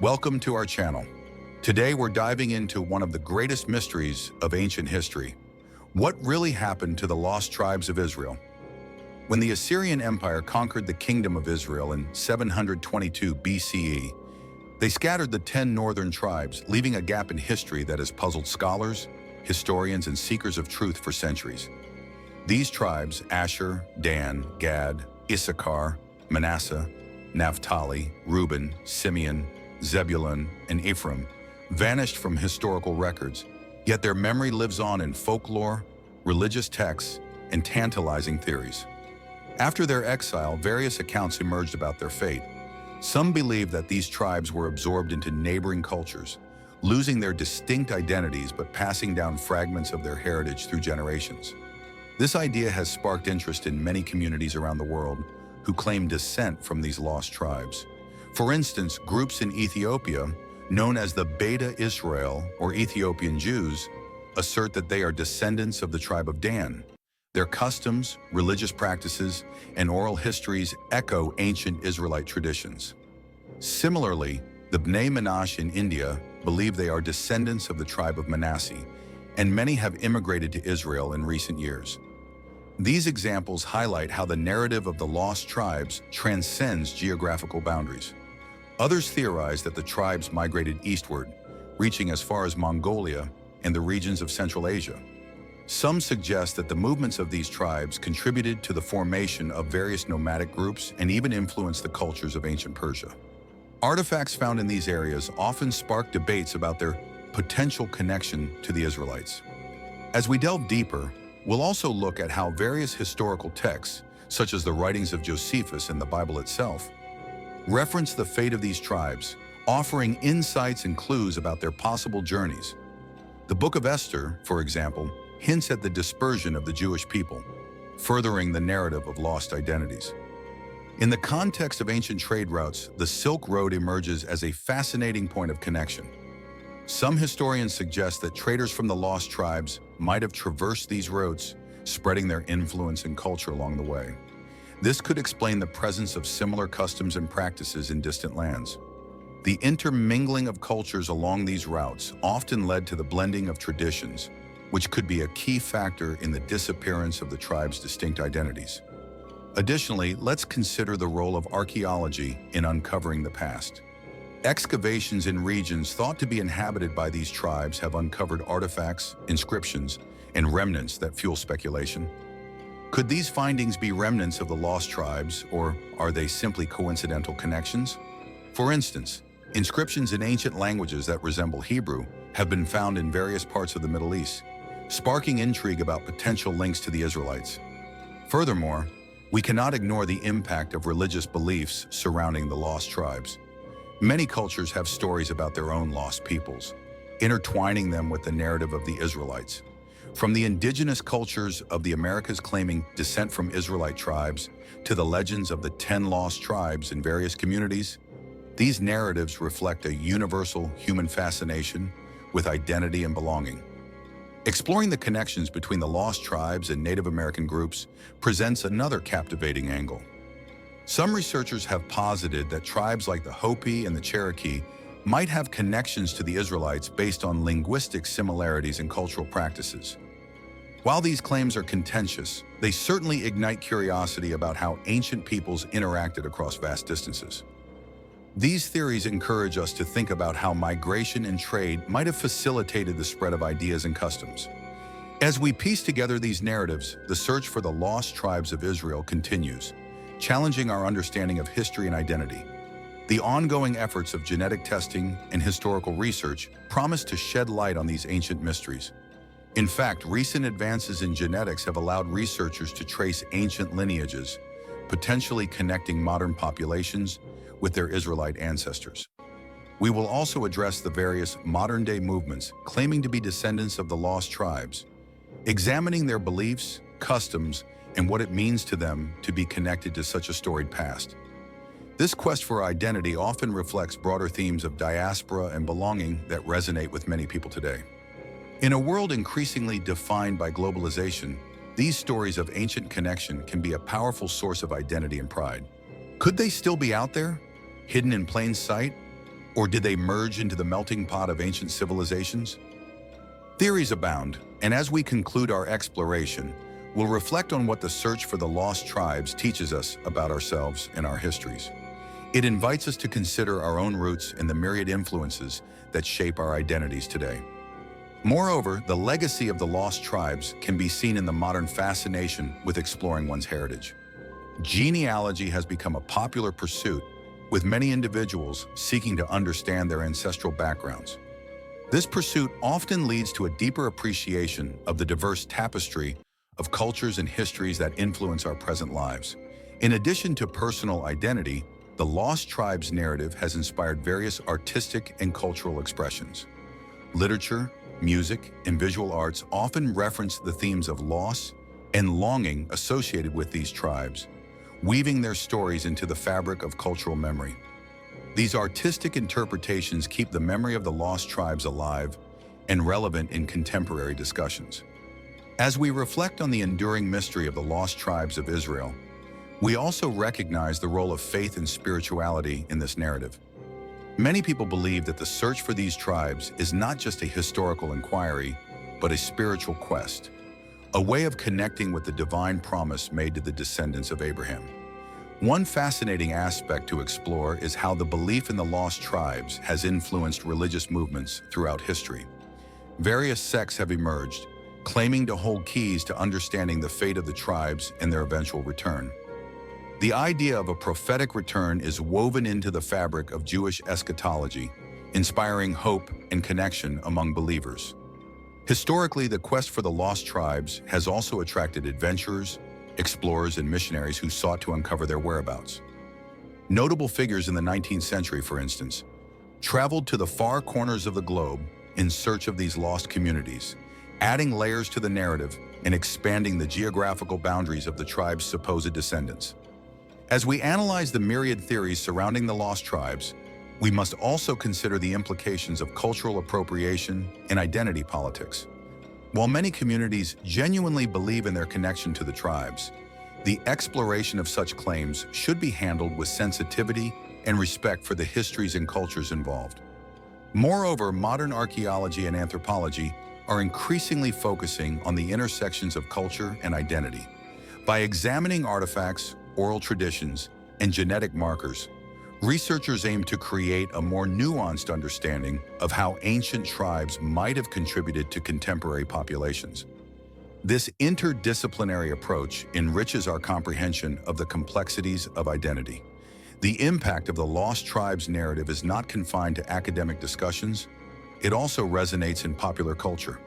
Welcome to our channel. Today we're diving into one of the greatest mysteries of ancient history. What really happened to the lost tribes of Israel? When the Assyrian Empire conquered the Kingdom of Israel in 722 BCE, they scattered the 10 northern tribes, leaving a gap in history that has puzzled scholars, historians, and seekers of truth for centuries. These tribes, Asher, Dan, Gad, Issachar, Manasseh, Naphtali, Reuben, Simeon, Zebulun, and Ephraim, vanished from historical records, yet their memory lives on in folklore, religious texts, and tantalizing theories. After their exile, various accounts emerged about their fate. Some believe that these tribes were absorbed into neighboring cultures, losing their distinct identities but passing down fragments of their heritage through generations. This idea has sparked interest in many communities around the world who claim descent from these lost tribes. For instance, groups in Ethiopia, known as the Beta Israel or Ethiopian Jews, assert that they are descendants of the tribe of Dan. Their customs, religious practices, and oral histories echo ancient Israelite traditions. Similarly, the Bnei Menashe in India believe they are descendants of the tribe of Manasseh, and many have immigrated to Israel in recent years. These examples highlight how the narrative of the lost tribes transcends geographical boundaries. Others theorize that the tribes migrated eastward, reaching as far as Mongolia and the regions of Central Asia. Some suggest that the movements of these tribes contributed to the formation of various nomadic groups and even influenced the cultures of ancient Persia. Artifacts found in these areas often spark debates about their potential connection to the Israelites. As we delve deeper, we'll also look at how various historical texts, such as the writings of Josephus and the Bible itself, reference the fate of these tribes, offering insights and clues about their possible journeys. The Book of Esther, for example, hints at the dispersion of the Jewish people, furthering the narrative of lost identities. In the context of ancient trade routes, the Silk Road emerges as a fascinating point of connection. Some historians suggest that traders from the lost tribes might have traversed these routes, spreading their influence and culture along the way. This could explain the presence of similar customs and practices in distant lands. The intermingling of cultures along these routes often led to the blending of traditions, which could be a key factor in the disappearance of the tribe's distinct identities. Additionally, let's consider the role of archaeology in uncovering the past. Excavations in regions thought to be inhabited by these tribes have uncovered artifacts, inscriptions, and remnants that fuel speculation. Could these findings be remnants of the lost tribes, or are they simply coincidental connections? For instance, inscriptions in ancient languages that resemble Hebrew have been found in various parts of the Middle East, sparking intrigue about potential links to the Israelites. Furthermore, we cannot ignore the impact of religious beliefs surrounding the lost tribes. Many cultures have stories about their own lost peoples, intertwining them with the narrative of the Israelites. From the indigenous cultures of the Americas claiming descent from Israelite tribes to the legends of the 10 lost tribes in various communities, these narratives reflect a universal human fascination with identity and belonging. Exploring the connections between the lost tribes and Native American groups presents another captivating angle. Some researchers have posited that tribes like the Hopi and the Cherokee might have connections to the Israelites based on linguistic similarities and cultural practices. While these claims are contentious, they certainly ignite curiosity about how ancient peoples interacted across vast distances. These theories encourage us to think about how migration and trade might have facilitated the spread of ideas and customs. As we piece together these narratives, the search for the lost tribes of Israel continues, challenging our understanding of history and identity. The ongoing efforts of genetic testing and historical research promise to shed light on these ancient mysteries. In fact, recent advances in genetics have allowed researchers to trace ancient lineages, potentially connecting modern populations with their Israelite ancestors. We will also address the various modern-day movements claiming to be descendants of the lost tribes, examining their beliefs, customs, and what it means to them to be connected to such a storied past. This quest for identity often reflects broader themes of diaspora and belonging that resonate with many people today. In a world increasingly defined by globalization, these stories of ancient connection can be a powerful source of identity and pride. Could they still be out there, hidden in plain sight? Or did they merge into the melting pot of ancient civilizations? Theories abound, and as we conclude our exploration, we'll reflect on what the search for the lost tribes teaches us about ourselves and our histories. It invites us to consider our own roots and the myriad influences that shape our identities today. Moreover, the legacy of the lost tribes can be seen in the modern fascination with exploring one's heritage. Genealogy has become a popular pursuit, with many individuals seeking to understand their ancestral backgrounds. This pursuit often leads to a deeper appreciation of the diverse tapestry of cultures and histories that influence our present lives. In addition to personal identity, the Lost Tribes narrative has inspired various artistic and cultural expressions. Literature, music, and visual arts often reference the themes of loss and longing associated with these tribes, weaving their stories into the fabric of cultural memory. These artistic interpretations keep the memory of the lost tribes alive and relevant in contemporary discussions. As we reflect on the enduring mystery of the lost tribes of Israel, we also recognize the role of faith and spirituality in this narrative. Many people believe that the search for these tribes is not just a historical inquiry, but a spiritual quest, a way of connecting with the divine promise made to the descendants of Abraham. One fascinating aspect to explore is how the belief in the lost tribes has influenced religious movements throughout history. Various sects have emerged, claiming to hold keys to understanding the fate of the tribes and their eventual return. The idea of a prophetic return is woven into the fabric of Jewish eschatology, inspiring hope and connection among believers. Historically, the quest for the lost tribes has also attracted adventurers, explorers, and missionaries who sought to uncover their whereabouts. Notable figures in the 19th century, for instance, traveled to the far corners of the globe in search of these lost communities, adding layers to the narrative and expanding the geographical boundaries of the tribe's supposed descendants. As we analyze the myriad theories surrounding the lost tribes, we must also consider the implications of cultural appropriation and identity politics. While many communities genuinely believe in their connection to the tribes, the exploration of such claims should be handled with sensitivity and respect for the histories and cultures involved. Moreover, modern archaeology and anthropology are increasingly focusing on the intersections of culture and identity. By examining artifacts, oral traditions, and genetic markers, researchers aim to create a more nuanced understanding of how ancient tribes might have contributed to contemporary populations. This interdisciplinary approach enriches our comprehension of the complexities of identity. The impact of the Lost Tribes narrative is not confined to academic discussions, it also resonates in popular culture.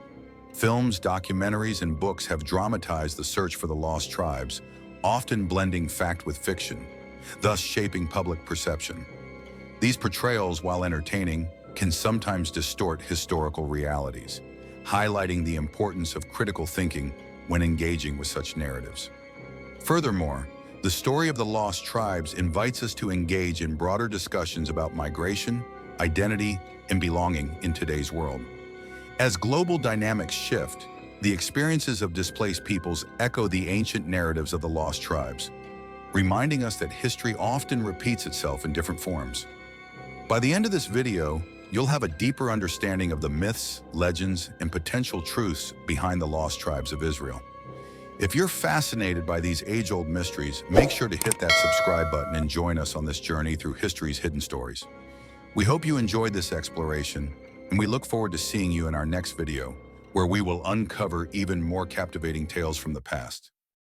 Films, documentaries, and books have dramatized the search for the lost tribes, often blending fact with fiction, thus shaping public perception. These portrayals, while entertaining, can sometimes distort historical realities, highlighting the importance of critical thinking when engaging with such narratives. Furthermore, the story of the lost tribes invites us to engage in broader discussions about migration, identity, and belonging in today's world. As global dynamics shift, the experiences of displaced peoples echo the ancient narratives of the lost tribes, reminding us that history often repeats itself in different forms. By the end of this video, you'll have a deeper understanding of the myths, legends, and potential truths behind the lost tribes of Israel. If you're fascinated by these age-old mysteries, make sure to hit that subscribe button and join us on this journey through history's hidden stories. We hope you enjoyed this exploration, and we look forward to seeing you in our next video, where we will uncover even more captivating tales from the past.